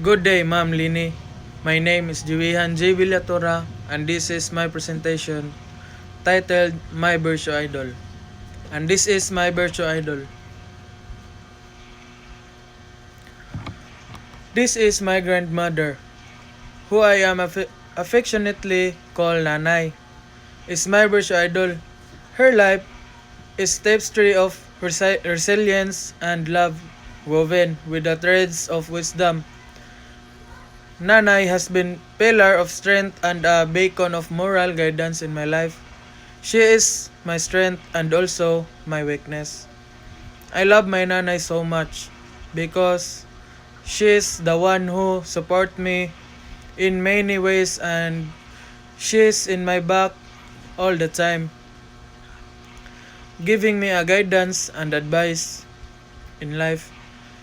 Good day, Ma'am Lini. My name is Juwihan J. Villatora, and this is my presentation titled My Virtue Idol. And this is my virtue idol. This is my grandmother, who I am affectionately called Nanay, is my virtue idol. Her life is tapestry of resilience and love woven with the threads of wisdom. Nanay has been pillar of strength and a beacon of moral guidance in my life. She is my strength and also my weakness. I love my nanay so much because she is the one who support me in many ways and she is in my back all the time, giving me a guidance and advice in life.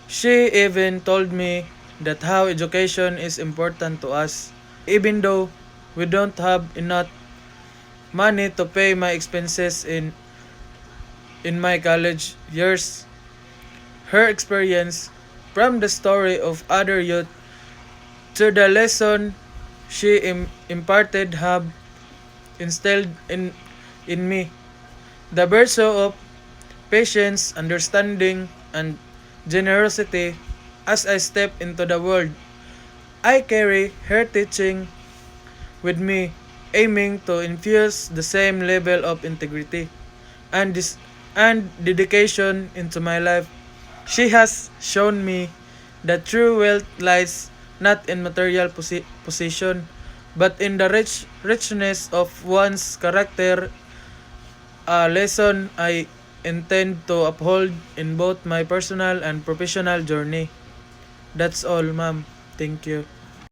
She even told me that how education is important to us. Even though we don't have enough money to pay my expenses in my college years, her experience from the story of other youth to the lesson she imparted have instilled in me the virtue of patience, understanding, and generosity as I step into the world. I carry her teaching with me, aiming to infuse the same level of integrity and dedication into my life. She has shown me that true wealth lies not in material position, but in the richness of one's character, a lesson I intend to uphold in both my personal and professional journey. That's all, ma'am. Thank you.